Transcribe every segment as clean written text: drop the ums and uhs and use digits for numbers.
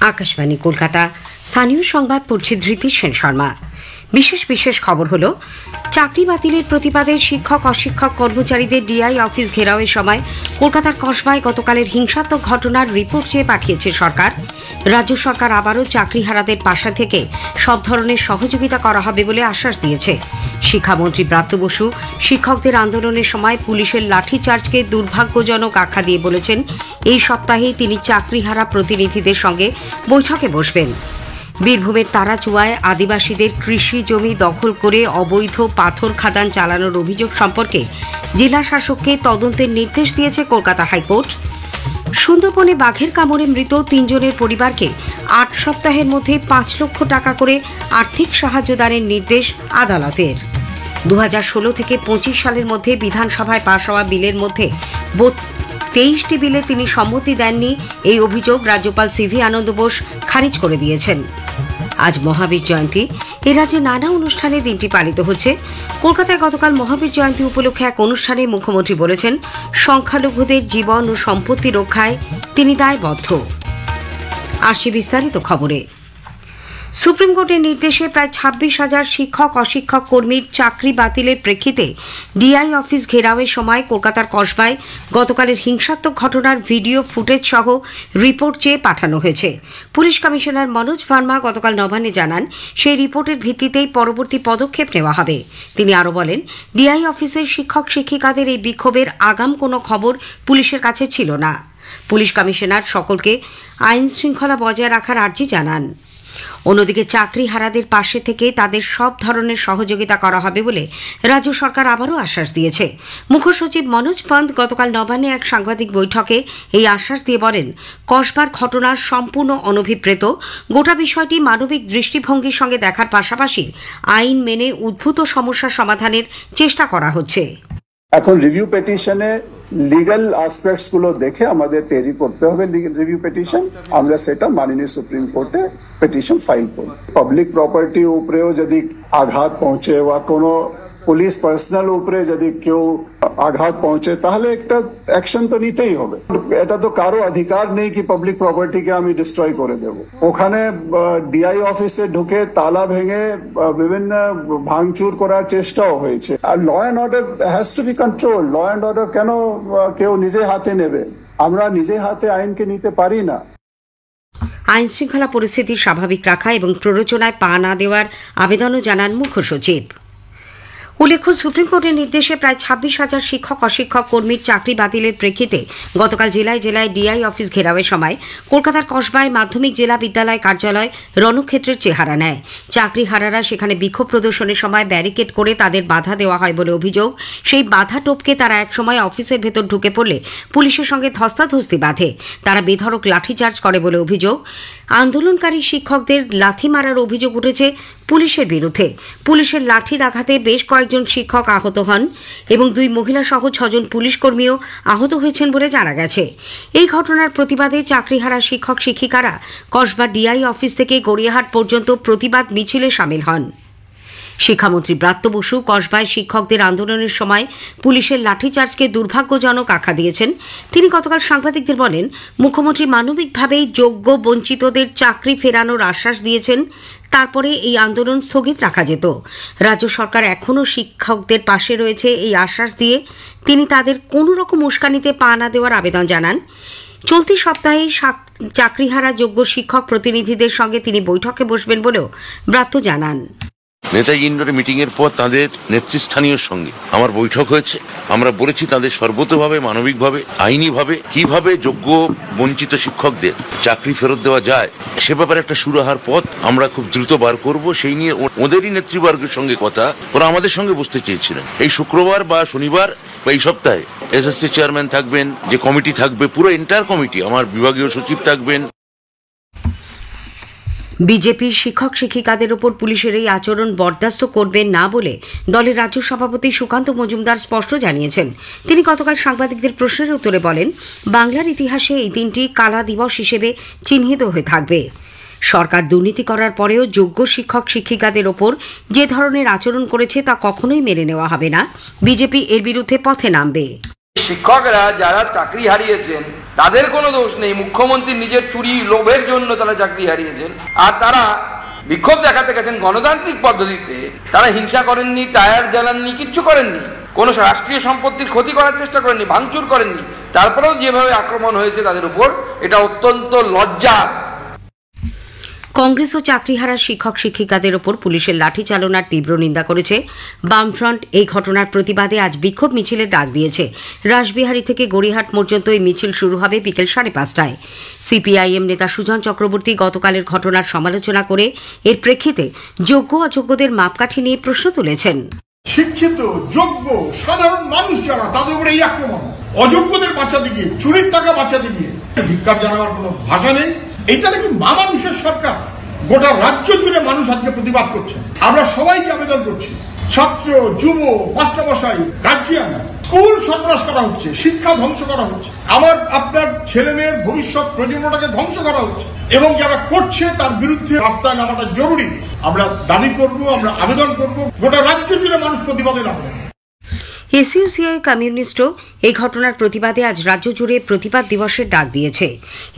আকাশবাণী কলকাতা। স্থানীয় সংবাদ পড়ছে ধৃতি সেন শর্মা। বিশেষ খবর হলো, চাকরি বাতিলের প্রতিবাদে শিক্ষক অশিক্ষক কর্মচারীদের ডিআই অফিস ঘেরাওয়ের সময় কলকাতার কসবায় গতকালের হিংসাত্মক ঘটনার রিপোর্ট চেয়ে পাঠিয়েছে সরকার। রাজ্য সরকার আবারও চাকরিহারাদের পাশে থেকে সব ধরনের সহযোগিতা করা হবে বলে আশ্বাস দিয়েছে। শিক্ষামন্ত্রী ব্রাত্য বসু শিক্ষকদের আন্দোলনের সময় পুলিশের লাঠিচার্জকে দুর্ভাগ্যজনক আখ্যা দিয়ে বলেছেন, এই সপ্তাহেই তিনি চাকরিহারা প্রতিনিধিদের সঙ্গে বৈঠকে বসবেন। বীরভূমের তারাচুয়ায় আদিবাসীদের কৃষি জমি দখল করে অবৈধ পাথর খাদান চালানোর অভিযোগ সম্পর্কে জেলা শাসককে তদন্তের নির্দেশ দিয়েছে কলকাতা হাইকোর্ট। সুন্দরবনে বাঘের কামড়ে মৃত 3 জনের পরিবারকে 8 সপ্তাহের মধ্যে 5 লক্ষ টাকা করে আর্থিক সাহায্য দানের নির্দেশ আদালতের। 2016 থেকে 25 সালের মধ্যে বিধানসভায় পাশ হওয়া বিলের মধ্যে 23টি বিলে তিনি সম্মতি দেননি, এই অভিযোগ রাজ্যপাল সিভি আনন্দ বোস খারিজ করে দিয়েছেন। আজ মহাবীর জয়ন্তী। এ রাজ্যে নানা অনুষ্ঠানে দিনটি পালিত হচ্ছে। কলকাতায় গতকাল মহাবীর জয়ন্তী উপলক্ষে এক অনুষ্ঠানে মুখ্যমন্ত্রী বলেছেন, সংখ্যালঘুদের জীবন ও সম্পত্তি রক্ষায় তিনি দায়বদ্ধ। আসছে বিস্তারিত খবরে। সুপ্রিম কোর্টের নির্দেশে প্রায় 26,000 শিক্ষক অশিক্ষক কর্মীর চাকরি বাতিলের প্রেক্ষিতে ডিআই অফিস ঘেরাওয়ের সময় কলকাতার কসবায় গতকালের হিংসাত্মক ঘটনার ভিডিও ফুটেজ সহ রিপোর্ট চেয়ে পাঠানো হয়েছে। পুলিশ কমিশনার মনোজ ভার্মা গতকাল নবান্নে জানান, সেই রিপোর্টের ভিত্তিতেই পরবর্তী পদক্ষেপ নেওয়া হবে। তিনি আরও বলেন, ডিআই অফিসের শিক্ষক শিক্ষিকাদের এই বিক্ষোভের আগাম কোনো খবর পুলিশের কাছে ছিল না। পুলিশ কমিশনার সকলকে আইন শৃঙ্খলা বজায় রাখার আর্জি জানান। অন্যদিকে চাকরিহারাদের পাশে থেকে তাদের সব ধরনের সহযোগিতা করা হবে বলে রাজ্য সরকার আবারও আশ্বাস দিয়েছে। মুখ্য সচিব মনোজ পন্ত গতকাল নবান্নে এক সাংবাদিক বৈঠকে এই আশ্বাস দিয়ে বলেন, কসবার ঘটনা সম্পূর্ণ অনভিপ্রেত। গোটা বিষয়টি মানবিক দৃষ্টিভঙ্গির সঙ্গে দেখার পাশাপাশি আইন মেনে উদ্ভূত সমস্যা সমাধানের চেষ্টা করা হচ্ছে। এখন রিভিউ পিটিশনে লিগ্যাল অ্যাসপেক্টস গুলো দেখে আমাদের তৈরি করতে হবে রিভিউ পিটিশন। আমরা সেটা মাননীয় সুপ্রিম কোর্টে পিটিশন ফাইল করব। পাবলিক প্রপার্টি উপরেও যদি আঘাত পৌঁছে বা কোনো পুলিশ পার্সোনাল উপরে যদি কেউ আঘাত পৌঁছে তাহলে একটা অ্যাকশন তো নিতেই হবে। এটা তো কারো অধিকার নেই কি পাবলিক প্রপার্টিকে আমি ডিস্ট্রয় করে দেব। ওখানে ডিআই অফিসে ঢুকে তালা ভেঙে বিভিন্ন ভাঙচুর করার চেষ্টাও হয়েছে। আর law and order has to be control. Law and order কেন কেউ নিজে হাতে নেবে? আমরা নিজে হাতে আইনকে নিতে পারি না। আইন শৃঙ্খলা পরিস্থিতি স্বাভাবিক রাখা এবং প্ররোচনায় পা না দেওয়ার আবেদনও জানান মুখ্য সচিব। উল্লেখ্য, সুপ্রিম কোর্টের নির্দেশে প্রায় 26,000 শিক্ষক অশিক্ষক কর্মীর চাকরি বাতিলের প্রেক্ষিতে গতকাল জেলায় ডিআই অফিস ঘেরাওয়ের সময় কলকাতার কসবায় মাধ্যমিক জেলা বিদ্যালয় কার্যালয় রণক্ষেত্রের চেহারা নেয়। চাকরিহারারা সেখানে বিক্ষোভ প্রদর্শনের সময় ব্যারিকেড করে তাদের বাধা দেওয়া হয় বলে অভিযোগ। সেই বাধা টপকে তারা একসময় অফিসের ভেতর ঢুকে পড়লে পুলিশের সঙ্গে ধস্তাধস্তি বাধে। তারা বেধড়ক লাঠিচার্জ করে বলে অভিযোগ। আন্দোলনকারী শিক্ষকদের লাথি মারার অভিযোগ উঠেছে পুলিশের বিরুদ্ধে। পুলিশের লাঠির আঘাতে বেশ কয়েকজন শিক্ষক আহত হন এবং 2 মহিলা সহ 6 জন পুলিশ কর্মীও আহত হয়েছেন বলে জানা গেছে। এই ঘটনার প্রতিবাদে চাকরিহারা শিক্ষক শিক্ষিকারা কসবা ডিআই অফিস থেকে গড়িয়াহাট পর্যন্ত প্রতিবাদ মিছিলে সামিল হন। শিক্ষামন্ত্রী ব্রাত্য বসু কসবায় শিক্ষকদের আন্দোলনের সময় পুলিশের লাঠিচার্জকে দুর্ভাগ্যজনক আখ্যা দিয়েছেন। তিনি গতকাল সাংবাদিকদের বলেন, মুখ্যমন্ত্রী মানবিকভাবেই যোগ্য বঞ্চিতদের চাকরি ফেরানোর আশ্বাস দিয়েছেন। তারপরে এই আন্দোলন স্থগিত রাখা যেত। রাজ্য সরকার এখনও শিক্ষকদের পাশে রয়েছে এই আশ্বাস দিয়ে তিনি তাদের কোনো রকম উস্কানিতে পা না দেওয়ার আবেদন জানান। চলতি সপ্তাহে চাকরিহারা যোগ্য শিক্ষক প্রতিনিধিদের সঙ্গে তিনি বৈঠকে বসবেন বলেও ব্রাত্য জানান। নেতাজি ইন্ডোরে মিটিং এর পর তাদের নেতৃস্থানীয় সঙ্গে আমার বৈঠক হয়েছে। আমরা বলেছি তাদের সর্বতোভাবে মানবিকভাবে আইনিভাবে কিভাবে যোগ্য বঞ্চিত শিক্ষকদের চাকরি ফেরত দেওয়া যায় সে ব্যাপারে একটা সুরাহার পথ আমরা খুব দ্রুত বার করব। সেই নিয়ে ওদেরই নেতৃবর্গের সঙ্গে কথা ওরা আমাদের সঙ্গে বসতে চেয়েছিলেন। এই শুক্রবার বা শনিবার বা এই সপ্তাহে এসএসসি চেয়ারম্যান থাকবেন, যে কমিটি থাকবে পুরো এন্টায়ার কমিটি, আমার বিভাগীয় সচিব থাকবেন। বিজেপির শিক্ষক শিক্ষিকাদের ওপর পুলিশের এই আচরণ বরদাস্ত করবেন না বলে দলের রাজ্য সভাপতি সুকান্ত মজুমদার স্পষ্ট জানিয়েছেন। তিনি গতকাল সাংবাদিকদের প্রশ্নের উত্তরে বলেন, বাংলার ইতিহাসে এই দিনটি কালা দিবস হিসেবে চিহ্নিত হয়ে থাকবে। সরকার দুর্নীতি করার পরেও যোগ্য শিক্ষক শিক্ষিকাদের ওপর যে ধরনের আচরণ করেছে তা কখনোই মেনে নেওয়া হবে না। বিজেপি এর বিরুদ্ধে পথে নামবে। শিক্ষকরা যারা চাকরি হারিয়েছেন তাদের কোনো দোষ নেই, মুখ্যমন্ত্রী নিজের চুরি লোভের জন্য তারা চাকরি হারিয়েছেন। আর তারা বিক্ষোভ দেখাতে গেছেন গণতান্ত্রিক পদ্ধতিতে, তারা হিংসা করেননি, টায়ার জ্বালাননি, কিচ্ছু করেননি, কোনো রাষ্ট্রীয় সম্পত্তির ক্ষতি করার চেষ্টা করেননি, ভাঙচুর করেননি। তারপরেও যেভাবে আক্রমণ হয়েছে তাদের উপর, এটা অত্যন্ত লজ্জা। কংগ্রেস ও চাকরিহারা শিক্ষক শিক্ষিকাদের ওপর পুলিশের লাঠি চালনার তীব্র নিন্দা করেছে বামফ্রন্ট। এই ঘটনার প্রতিবাদে আজ বিক্ষোভ মিছিলের ডাক দিয়েছে। রাসবিহারী থেকে গড়িয়াহাট পর্যন্ত এই মিছিল শুরু হবে বিকেল 5:30টায়। সিপিআইএম নেতা সুজন চক্রবর্তী গতকালের ঘটনার সমালোচনা করে এর প্রেক্ষিতে যোগ্য অযোগ্যদের মাপকাঠি নিয়ে প্রশ্ন তুলেছেন। শিক্ষিত যোগ্য সাধারণ মানুষ যারা, তাদের উপরে এই আক্রমণ, অযোগ্যদের বাঁচাতে গিয়ে, চুরির টাকা বাঁচাতে গিয়ে ধিক্কার জানাবার কোনো ভাষা নেই। এটা নাকি মানুষের সরকার, গোটা রাজ্য জুড়ে মানুষ আজকে প্রতিবাদ করছে। আমরা সবাইকে আবেদন করছি, ছাত্র, যুব, মাস্টারমশাই, গার্জিয়ান, স্কুল সন্ত্রাস করা হচ্ছে, শিক্ষা ধ্বংস করা হচ্ছে, আমার আপনার ছেলে মেয়ের ভবিষ্যৎ প্রজন্মটাকে ধ্বংস করা হচ্ছে, এবং যারা করছে তার বিরুদ্ধে রাস্তায় নামাটা জরুরি। আমরা দাবি করব, আমরা আবেদন করব, গোটা রাজ্য জুড়ে মানুষ প্রতিবাদে নামবে। এসইউসিআই কমিউনিস্টও এই ঘটনার প্রতিবাদে আজ রাজ্য জুড়ে প্রতিবাদ দিবসের ডাক দিয়েছে।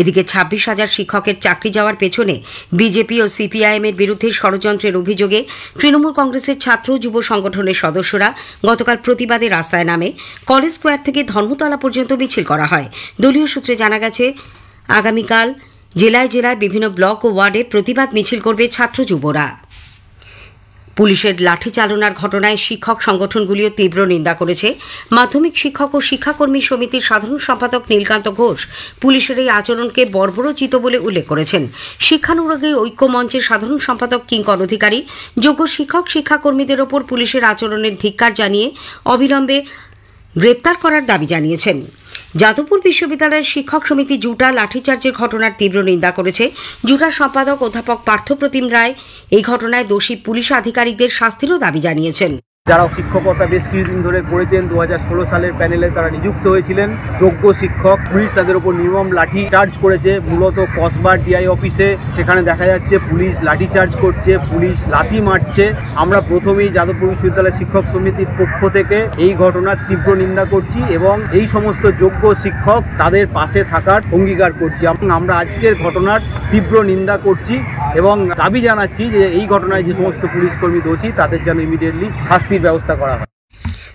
এদিকে 26,000 শিক্ষকের চাকরি যাওয়ার পেছনে বিজেপি ও সিপিআইএম এর বিরুদ্ধে ষড়যন্ত্রের অভিযোগে তৃণমূল কংগ্রেসের ছাত্র যুব সংগঠনের সদস্যরা গতকাল প্রতিবাদে রাস্তায় নামে। কলেজ স্কোয়ার থেকে ধর্মতলা পর্যন্ত মিছিল করা হয়। দলীয় সূত্রে জানা গেছে, আগামীকাল জেলায় জেলায় বিভিন্ন ব্লক ও ওয়ার্ডে প্রতিবাদ মিছিল করবে ছাত্র যুবরা। পুলিশের লাঠি চালনার ঘটনায় শিক্ষক সংগঠনগুলিও তীব্র নিন্দা করেছে। মাধ্যমিক শিক্ষক ও শিক্ষাকর্মী সমিতির সাধারণ সম্পাদক নীলকান্ত ঘোষ পুলিশের এই আচরণকে বর্বরোচিত বলে উল্লেখ করেছেন। শিক্ষানুরাগী ঐক্য মঞ্চের সাধারণ সম্পাদক কিঙ্কর অধিকারী যোগ্য শিক্ষক শিক্ষাকর্মীদের ওপর পুলিশের আচরণের ধিক্কার জানিয়ে অবিলম্বে গ্রেপ্তার করার দাবি জানিয়েছেন। যাদবপুর বিশ্ববিদ্যালয়ের শিক্ষক সমিতি জুটা লাঠিচার্জের ঘটনার তীব্র নিন্দা করেছে। জুটার সম্পাদক অধ্যাপক পার্থপ্রতিম রায় এই ঘটনায় দোষী পুলিশ আধিকারিকদের শাস্তিরও দাবি জানিয়েছেন। যারা শিক্ষকতা বেশ কিছুদিন ধরে করেছেন, 2016 সালের প্যানেলে তারা নিযুক্ত হয়েছিলেন যোগ্য শিক্ষক, পুলিশ তাদের উপর নির্মম লাঠি চার্জ করেছে। মূলত কসবা টিআই অফিসে সেখানে দেখা যাচ্ছে পুলিশ লাঠি চার্জ করছে, পুলিশ লাথি মারছে। আমরা প্রথমেই যাদবপুর বিশ্ববিদ্যালয় শিক্ষক সমিতির পক্ষ থেকে এই ঘটনার তীব্র নিন্দা করছি এবং এই সমস্ত যোগ্য শিক্ষক তাদের পাশে থাকার অঙ্গীকার করছি। আমরা আজকের ঘটনার তীব্র নিন্দা করছি এবং দাবি জানাচ্ছি যে এই ঘটনায় যে সমস্ত পুলিশ কর্মী দোষী তাদের যেন ইমিডিয়েটলি শাস্তির ব্যবস্থা করা হয়।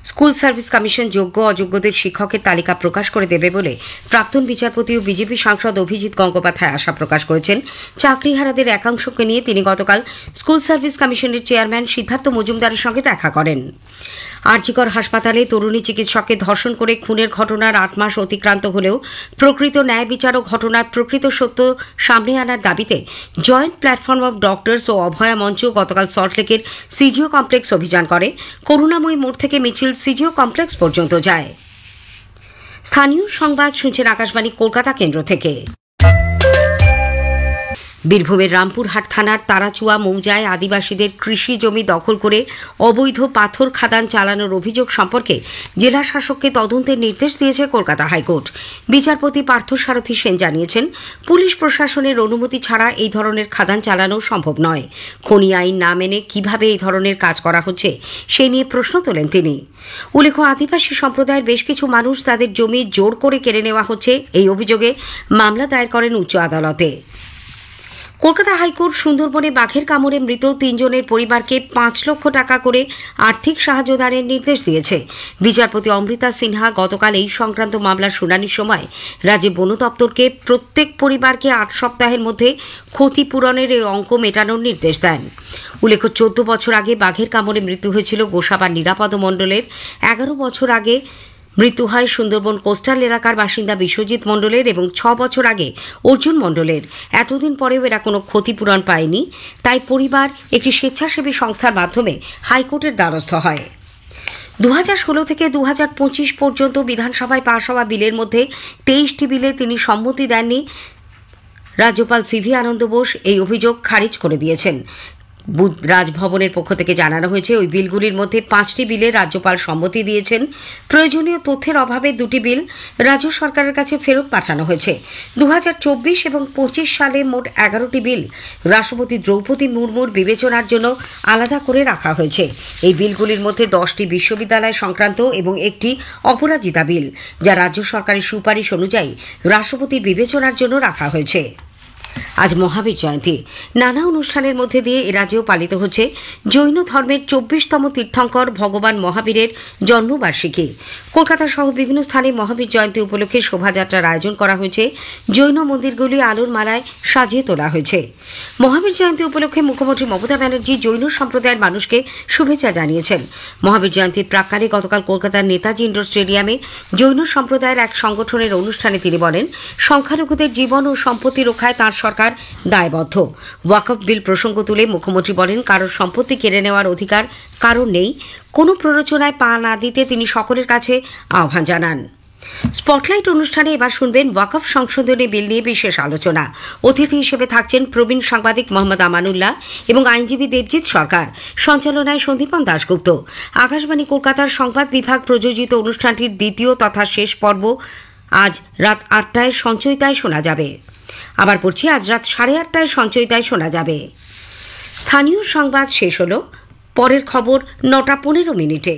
স্কুল সার্ভিস কমিশন যোগ্য অযোগ্যদের শিক্ষকের তালিকা প্রকাশ করে দেবে বলে প্রাক্তন বিচারপতি ও বিজেপি সাংসদ অভিজিৎ গঙ্গোপাধ্যায় আশা প্রকাশ করেছেন। চাকরিহারাদের একাংশকে নিয়ে তিনি গতকাল স্কুল সার্ভিস কমিশনের চেয়ারম্যান সিদ্ধার্থ মজুমদারের সঙ্গে দেখা করেন। আরজিকর হাসপাতালে তরুণী চিকিৎসককে ধর্ষণ করে খুনের ঘটনার 8 মাস অতিক্রান্ত হলেও প্রকৃত ন্যায় বিচার ও ঘটনার প্রকৃত সত্য সামনে আনার দাবিতে জয়েন্ট প্ল্যাটফর্ম অব ডক্টরস ও অভয়া মঞ্চ গতকাল সল্টলেকের সিজিও কমপ্লেক্স অভিযান করে। করুণাময়ী মোড় থেকে মিছিল সিজিও কমপ্লেক্স পর্যন্ত যায়। স্থানীয় সংবাদ শুনছেন আকাশবাণী কলকাতা কেন্দ্র থেকে। বীরভূমের রামপুরহাট থানার তারাচুয়া মৌজায় আদিবাসীদের কৃষি জমি দখল করে অবৈধ পাথর খাদান চালানোর অভিযোগ সম্পর্কে জেলা শাসককে তদন্তের নির্দেশ দিয়েছে কলকাতা হাইকোর্ট। বিচারপতি পার্থসারথী সেন জানিয়েছেন, পুলিশ প্রশাসনের অনুমতি ছাড়া এই ধরনের খাদান চালানো সম্ভব নয়। খনি আইন না মেনে কিভাবে এই ধরনের কাজ করা হচ্ছে সে নিয়ে প্রশ্ন তোলেন তিনি। উল্লেখ্য, আদিবাসী সম্প্রদায়ের বেশ কিছু মানুষ তাদের জমি জোর করে কেড়ে নেওয়া হচ্ছে এই অভিযোগে মামলা দায়ের করেন উচ্চ আদালতে। কলকাতা হাইকোর্ট সুন্দরবনে বাঘের কামড়ে মৃত 3 জনের পরিবারকে 5 লক্ষ টাকা করে আর্থিক সাহায্য দানের নির্দেশ দিয়েছে। বিচারপতি অমৃতা সিনহা গতকাল এই সংক্রান্ত মামলার শুনানির সময় রাজ্য বন দপ্তরকে প্রত্যেক পরিবারকে 8 সপ্তাহের মধ্যে ক্ষতিপূরণের এই অঙ্ক মেটানোর নির্দেশ দেন। উল্লেখ্য, 14 বছর আগে বাঘের কামড়ে মৃত্যু হয়েছিল গোসাবার নিরাপদ মণ্ডলের। 11 বছর আগে মৃত্যু হয় সুন্দরবন কোস্টাল এলাকার বাসিন্দা বিশ্বজিৎ মণ্ডলের এবং 6 বছর আগে অর্জুন মণ্ডলের। এতদিন পরেও এরা কোনো ক্ষতিপূরণ পায়নি, তাই পরিবার একটি স্বেচ্ছাসেবী সংস্থার মাধ্যমে হাইকোর্টের দ্বারস্থ হয়। 2016 থেকে 2025 পর্যন্ত বিধানসভায় পাশ হওয়া বিলের মধ্যে 23টি বিলে তিনি সম্মতি দেননি। রাজ্যপাল সিভি আনন্দ বোস এই অভিযোগ খারিজ করে দিয়েছেন। রাজভবনের পক্ষ থেকে জানানো হয়েছে ওই বিলগুলির মধ্যে 5টি বিলে রাজ্যপাল সম্মতি দিয়েছেন। প্রয়োজনীয় তথ্যের অভাবে 2টি বিল রাজ্য সরকারের কাছে ফেরত পাঠানো হয়েছে। 2024 এবং 25 সালে মোট 11টি বিল রাষ্ট্রপতি দ্রৌপদী মুর্মুর বিবেচনার জন্য আলাদা করে রাখা হয়েছে। এই বিলগুলির মধ্যে 10টি বিশ্ববিদ্যালয় সংক্রান্ত এবং একটি অপরাজিতা বিল, যা রাজ্য সরকারের সুপারিশ অনুযায়ী রাষ্ট্রপতির বিবেচনার জন্য রাখা হয়েছে। আজ মহাবীর জয়ন্তী। নানা অনুষ্ঠানের মধ্যে দিয়ে এ রাজ্যেও পালিত হচ্ছে জৈন ধর্মের 24তম তীর্থঙ্কর ভগবান মহাবীরের জন্মবার্ষিকী। কলকাতা সহ বিভিন্ন স্থানে মহাবীর জয়ন্তী উপলক্ষে শোভাযাত্রার আয়োজন করা হয়েছে। জৈন মন্দিরগুলি আলোর মালায় সাজিয়ে তোলা হয়েছে। মহাবীর জয়ন্তী উপলক্ষে মুখ্যমন্ত্রী মমতা ব্যানার্জি জৈন সম্প্রদায়ের মানুষকে শুভেচ্ছা জানিয়েছেন। মহাবীর জয়ন্তীর প্রাক্কালে গতকাল কলকাতার নেতাজি ইন্ডোর স্টেডিয়ামে জৈন সম্প্রদায়ের এক সংগঠনের অনুষ্ঠানে তিনি বলেন, সংখ্যালঘুদের জীবন ও সম্পত্তি রক্ষায় তাঁর সরকার দায়বদ্ধ। ওয়াকফ বিল প্রসঙ্গ তুলে মুখ্যমন্ত্রী বলেন, কারোর সম্পত্তি কেড়ে নেওয়ার অধিকার কারোর নেই। কোনো প্ররোচনায় পা না দিতে তিনি সকলের কাছে আহ্বান জানান। স্পটলাইট অনুষ্ঠানে এবার শুনবেন ওয়াকফ সংশোধনী বিল নিয়ে বিশেষ আলোচনা। অতিথি হিসেবে থাকছেন প্রবীণ সাংবাদিক মোহাম্মদ আমানুল্লাহ এবং আইনজীবী দেবজিৎ সরকার। সঞ্চালনায় সন্দীপন দাশগুপ্ত। আকাশবাণী কলকাতার সংবাদ বিভাগ প্রযোজিত অনুষ্ঠানটির দ্বিতীয় তথা শেষ পর্ব আজ রাত 8টায় সঞ্চয়িতায় শোনা যাবে। আবার পড়ছি, আজ রাত 8:30টায় সঞ্চয়িতায় শোনা যাবে। স্থানীয় সংবাদ শেষ হলো। পরের খবর 9টা 15 মিনিটে।